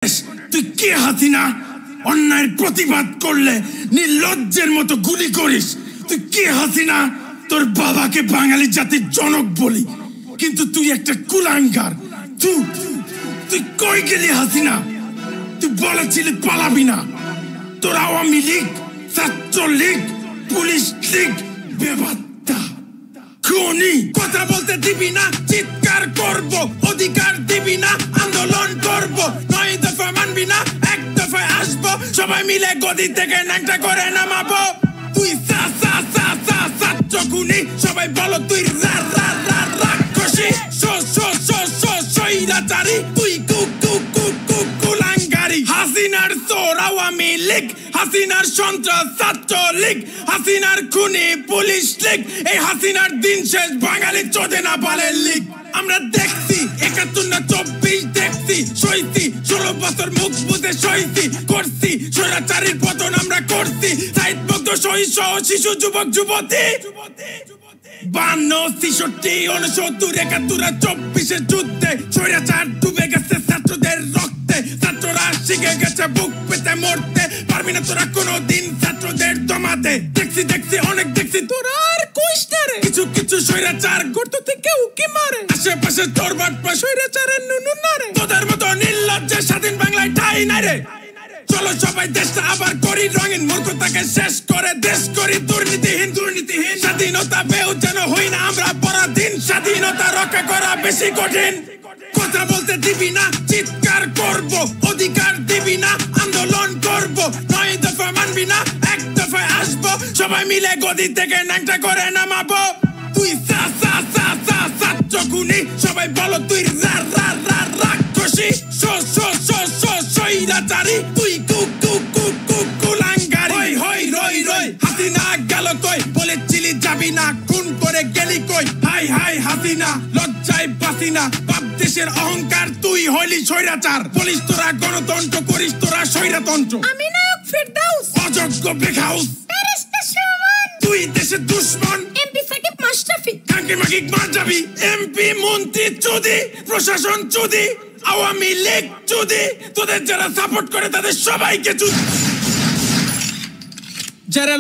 তুই কে হাসিনা? অন্যায়ের প্রতিবাদ করলে নির্লজ্জের মতো গুলি করিস। তুই কে হাসিনা? তোর বাবাকে বাঙালি জাতির জনক বলি, কিন্তু তুই একটা কুলাঙ্গার। তুই কই গেলি হাসিনা? তুই বলেছিলি পালাবি না। তোর আওয়ামী লীগ, ছাত্রলীগ, পুলিশ লীগ বেবাত্তা খুনি। কথা বলতে দিবি না, চিৎকার করব। অধিকার দিবি না, আন্দোলন করব। 9 দফা মানবি না, 1 দফায় আসবো। সবাই মিলে গদি থেকে ন্যাংটা করে নামাবো। তুই ছাত্র খুনি, সবাই বলো তুই রাক্ষসী। স্বৈরাচারী তুই কুলাঙ্গারি। হাসিনার চোর আওয়ামী লীগ, হাসিনার সন্ত্রাস ছাত্রলীগ, হাসিনার খুনি পুলিশ লীগ। এই হাসিনার দিন শেষ বাঙালি চোদে না পালের লীগ। আমরা দেখছি 71 না 24 দেখছি, সইছি 16 বছর মুখ বুঝে সইছি। করছি স্বৈরাচারীর পতন আমরা করছি। সাহিত্য শহীদ সহ শিশু যুবক যুবতী 52, 63, 69, 71, 24 যুদ্ধে স্বৈরাচার ডুবে গেছে ছাত্রদের রক্তে। ছাত্ররা শিখে গেছে বুক পেতে মরতে। পারবি না তোরা কোনোদিন ছাত্রদের দমাতে। দেখছি অনেক দেখছি, তোরা আর কইস না রে। কিছু স্বৈরাচার গর্ত থেকে উকি মারে। আশেপাশে তোর বাটপা স্বৈরাচারের নুনু না রে। তোদের মতো নির্লজ্জে স্বাধীন বাংলায় ঠাই নাই রে। চলো সবাই দেশটা আবার করি রঙিন, মূর্খতাকে শেষ করে দেশ করি দুর্নীতিহীন। স্বাধীনতা পেও যেন হই না আমরা পরাধীন। স্বাধীনতা রক্ষা করা বেশি কঠিন। কথা বলতে দিবি না, চিৎকার করব। অধিকার দিবি না, আন্দোলন করব। 9 দফা মানবি না, 1 দফায় আসবো। সবাই মিলে গদি থেকে ন্যাংটা করে নামাবো। তুই ছাত্র খুনি, সবাই বলো তুই রাক্ষসী। স্বৈরাচারী তুই কুলাঙ্গারি। রই হাসিনা গেল কই? বলেছিলি যাবি না, খুন করে গেলি কই? হাই হাসিনা, লজ্জায় বাসি না। বাপ দেশের অহংকার, তুই হইলি স্বৈরাচার। বলিস তোরা গণতন্ত্র, করিস তোরা স্বৈরতন্ত্র। আমি নায়ক ফেরদাউস, অযোগ্য বেখাউস, তুই দেশের দুশ্মন। এমপি সাকিব মাশরাফি, কাকে মাকিক মার যাবি। এমপি মন্ত্রী চুদি, প্রশাসন চুদি, আওয়ামী লীগ চুদি। তোদের যারা সাপোর্ট করে তাদের সবাইকে চুদি। যারা